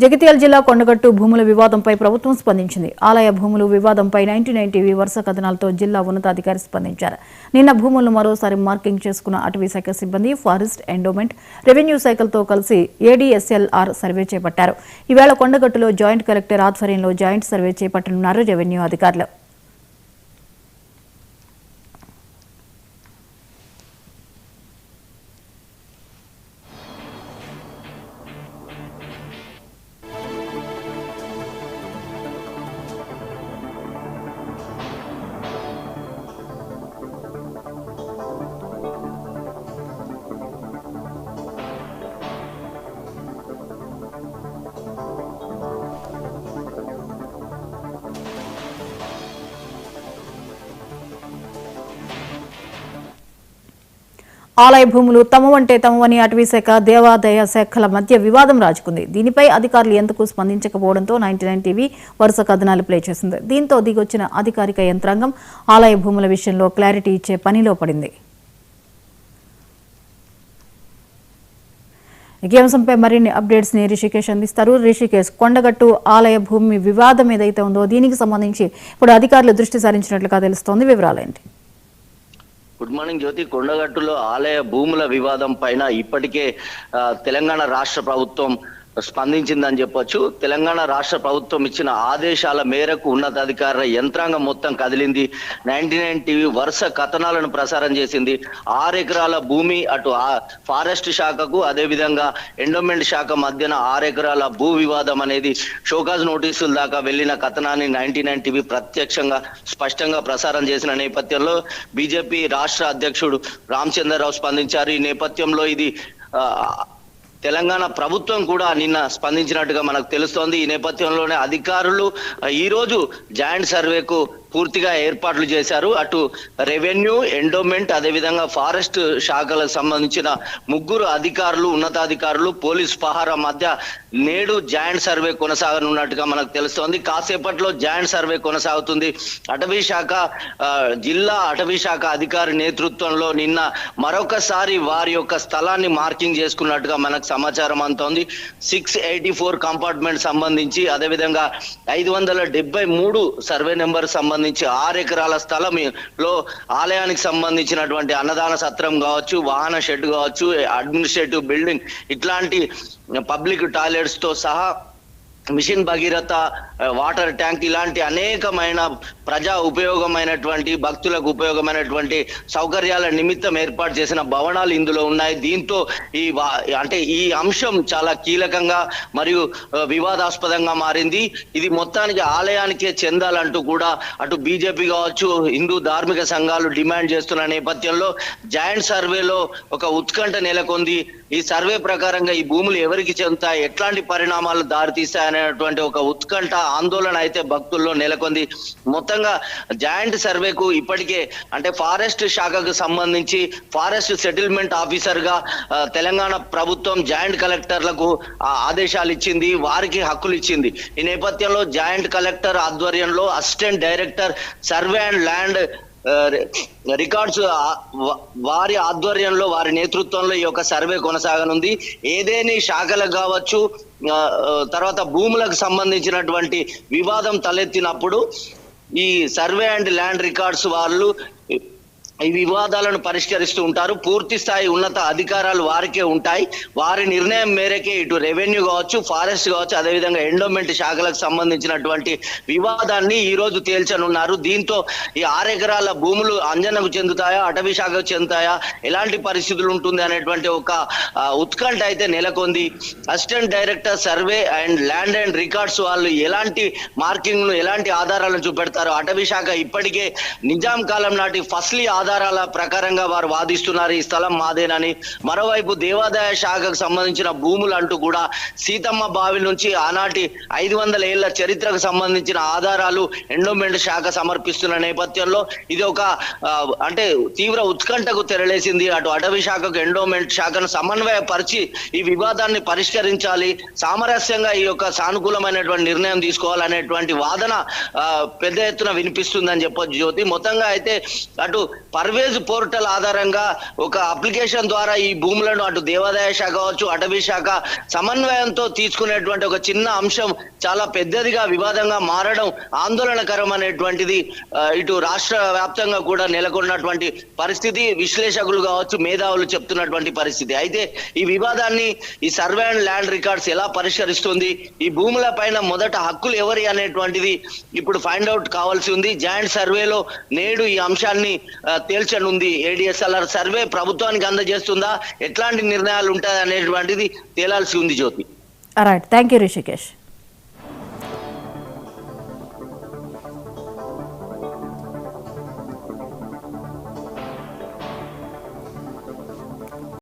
జగిత్యాల జిల్లా కొండగట్టు భూముల వివాదంపై ప్రభుత్వం స్పందించింది. ఆలయ భూములు వివాదంపై 99 టీవీ వరుస కథనాలతో జిల్లా ఉన్నతాధికారి స్పందించారు. నిన్న భూములను మరోసారి మార్కింగ్ చేసుకున్న అటవీ శాఖ సిబ్బంది, ఫారెస్ట్, ఎండోమెంట్, రెవెన్యూ శాఖలతో కలిసి ఏడీఎస్ఎల్ఆర్ సర్వే చేపట్టారు. ఈవేళ కొండగట్టులో జాయింట్ కలెక్టర్ ఆధ్వర్యంలో జాయింట్ సర్వే చేపట్టనున్నారు రెవెన్యూ అధికారులు. ఆలయ భూములు తమవంటే తమవని అటవీ శాఖ, దేవాదాయ శాఖల మధ్య వివాదం రాజుకుంది. దీనిపై అధికారులు ఎందుకు స్పందించకపోవడంతో 99 టీవీ వరుస కథనాలు ప్లే చేసింది. దీంతో దిగొచ్చిన అధికారిక యంత్రాంగం ఆలయ భూముల విషయంలో క్లారిటీ ఇచ్చే పనిలో పడింది. ఈ అంశంపై మరిన్ని అప్డేట్స్ ని రిషికేష్ అందిస్తారు. రిషికేష్, కొండగట్టు ఆలయ భూమి వివాదం ఏదైతే ఉందో దీనికి సంబంధించి ఇప్పుడు అధికారులు దృష్టి సారించినట్లుగా తెలుస్తోంది. వివరాలేంటి? గుడ్ మార్నింగ్ జ్యోతి. కొండగట్టులో ఆలయ భూముల వివాదం పైన ఇప్పటికే తెలంగాణ రాష్ట్ర ప్రభుత్వం స్పందించిందని చెప్పొచ్చు. తెలంగాణ రాష్ట్ర ప్రభుత్వం ఇచ్చిన ఆదేశాల మేరకు ఉన్నతాధికారుల యంత్రాంగం మొత్తం కదిలింది. 99 టీవీ వరుస కథనాలను ప్రసారం చేసింది. 6 ఎకరాల భూమి అటు ఫారెస్ట్ శాఖకు, అదేవిధంగా ఎండోమెంట్ శాఖ మధ్యన 6 ఎకరాల భూ వివాదం అనేది షోకాజ్ నోటీసుల దాకా వెళ్లిన కథనాన్ని 99 టీవీ ప్రత్యక్షంగా స్పష్టంగా ప్రసారం చేసిన నేపథ్యంలో బీజేపీ రాష్ట్ర అధ్యక్షుడు రామచంద్రరావు స్పందించారు. ఈ నేపథ్యంలో ఇది తెలంగాణ ప్రభుత్వం కూడా నిన్న స్పందించినట్టుగా మనకు తెలుస్తోంది. ఈ నేపథ్యంలోనే అధికారులు ఈ రోజు జాయింట్ సర్వేకు పూర్తిగా ఏర్పాట్లు చేశారు. అటు రెవెన్యూ, ఎండోమెంట్, అదేవిధంగా ఫారెస్ట్ శాఖలకు సంబంధించిన 3 అధికారులు, ఉన్నతాధికారులు, పోలీస్ పహారా మధ్య నేడు జాయింట్ సర్వే కొనసాగనున్నట్టుగా మనకు తెలుస్తోంది. కాసేపట్లో జాయింట్ సర్వే కొనసాగుతుంది. అటవీ శాఖ జిల్లా అటవీ శాఖ అధికారి నేతృత్వంలో నిన్న మరొకసారి వారి యొక్క స్థలాన్ని మార్కింగ్ చేసుకున్నట్టుగా మనకు సమాచారం అందుతోంది. 684 కంపార్ట్మెంట్ సంబంధించి, అదేవిధంగా 573 సర్వే నెంబర్ సంబంధించి 6 ఎకరాల స్థలంలో ఆలయానికి సంబంధించినటువంటి అన్నదాన సత్రం కావచ్చు, వాహన షెడ్ కావచ్చు, అడ్మినిస్ట్రేటివ్ బిల్డింగ్, ఇట్లాంటి పబ్లిక్ టాయిలెట్స్ తో సహా మిషన్ భగీరథ, వాటర్ ట్యాంక్, ఇలాంటి అనేకమైన ప్రజా ఉపయోగమైనటువంటి, భక్తులకు ఉపయోగమైనటువంటి సౌకర్యాల నిమిత్తం ఏర్పాటు చేసిన భవనాలు ఇందులో ఉన్నాయి. దీంతో ఈ అంశం చాలా కీలకంగా మరియు వివాదాస్పదంగా మారింది. ఇది మొత్తానికి ఆలయానికే చెందాలంటూ కూడా అటు బీజేపీ కావచ్చు, హిందూ ధార్మిక సంఘాలు డిమాండ్ చేస్తున్న నేపథ్యంలో జాయింట్ సర్వేలో ఒక ఉత్కంఠ నెలకొంది. ఈ సర్వే ప్రకారంగా ఈ భూములు ఎవరికి చెందుతాయి, ఎట్లాంటి పరిణామాలు దారితీస్తాయనేటువంటి ఒక ఉత్కంఠ, ఆందోళన అయితే భక్తుల్లో నెలకొంది. మొత్తంగా జాయింట్ సర్వేకు ఇప్పటికే అంటే ఫారెస్ట్ శాఖకు సంబంధించి ఫారెస్ట్ సెటిల్మెంట్ ఆఫీసర్ గా తెలంగాణ ప్రభుత్వం జాయింట్ కలెక్టర్లకు ఆదేశాలు ఇచ్చింది, వారికి హక్కులు ఇచ్చింది. ఈ నేపథ్యంలో జాయింట్ కలెక్టర్ ఆధ్వర్యంలో assistant director survey and land records వారి ఆధ్వర్యంలో, వారి నేతృత్వంలో ఈ యొక్క సర్వే కొనసాగనుంది. ఏదేని శాఖలకు కావచ్చు, తర్వాత భూములకు సంబంధించినటువంటి వివాదం తలెత్తినప్పుడు ఈ సర్వే అండ్ ల్యాండ్ రికార్డ్స్ వాళ్ళు ఈ వివాదాలను పరిష్కరిస్తూ ఉంటారు. పూర్తి స్థాయి ఉన్నత అధికారాలు వారికే ఉంటాయి. వారి నిర్ణయం మేరకే ఇటు రెవెన్యూ కావచ్చు, ఫారెస్ట్ కావచ్చు, అదేవిధంగా ఎండోమెంట్ శాఖలకు సంబంధించినటువంటి వివాదాన్ని ఈ రోజు తేల్చనున్నారు. దీంతో ఈ 6 ఎకరాల భూములు అంజనకు చెందుతాయా, అటవీ శాఖకు చెందుతాయా, ఎలాంటి పరిస్థితులు ఉంటుంది అనేటువంటి ఒక ఉత్కంఠ అయితే నెలకొంది. Assistant director survey and land and records వాళ్ళు ఎలాంటి మార్కింగ్లు, ఎలాంటి ఆధారాలను చూపెడతారు. అటవీ శాఖ ఇప్పటికే నిజాం కాలం నాటి ఫస్లీ ఆధారాల ప్రకారంగా వారు వాదిస్తున్నారు, ఈ స్థలం మాదేనని. మరోవైపు దేవాదాయ శాఖకు సంబంధించిన భూములు అంటూ కూడా సీతమ్మ బావి నుంచి ఆనాటి 500 ఏళ్ల చరిత్రకు సంబంధించిన ఆధారాలు ఎండోమెంట్ శాఖ సమర్పిస్తున్న నేపథ్యంలో ఇది ఒక అంటే తీవ్ర ఉత్కంఠకు తెరలేసింది. అటు అటవీ శాఖకు, ఎండోమెంట్ శాఖను సమన్వయపరిచి ఈ వివాదాన్ని పరిష్కరించాలి, సామరస్యంగా ఈ యొక్క సానుకూలమైనటువంటి నిర్ణయం తీసుకోవాలనేటువంటి వాదన పెద్ద ఎత్తున వినిపిస్తుందని చెప్పొచ్చు జ్యోతి. మొత్తంగా అయితే అటు పర్వేజ్ పోర్టల్ ఆధారంగా ఒక అప్లికేషన్ ద్వారా ఈ భూములను అటు దేవాదాయ శాఖ కావచ్చు, అటవీ శాఖ సమన్వయంతో తీసుకునేటువంటి ఒక చిన్న అంశం చాలా పెద్దదిగా వివాదంగా మారడం ఆందోళనకరం అనేటువంటిది ఇటు రాష్ట్ర వ్యాప్తంగా కూడా నెలకొన్నటువంటి పరిస్థితి, విశ్లేషకులు కావచ్చు, మేధావులు చెప్తున్నటువంటి పరిస్థితి. అయితే ఈ వివాదాన్ని ఈ సర్వే అండ్ ల్యాండ్ రికార్డ్స్ ఎలా పరిష్కరిస్తుంది, ఈ భూముల పైన మొదట హక్కులు ఎవరి అనేటువంటిది ఇప్పుడు ఫైండ్ అవుట్ కావాల్సి ఉంది. జాయింట్ సర్వేలో నేడు ఈ అంశాన్ని తేల్చనుంది. ADSLR సర్వే ప్రభుత్వానికి అందజేస్తుందా, ఎట్లాంటి నిర్ణయాలు ఉంటాయి అనేటువంటిది తేలాల్సి ఉంది Jyoti. Right, thank you Rishikesh.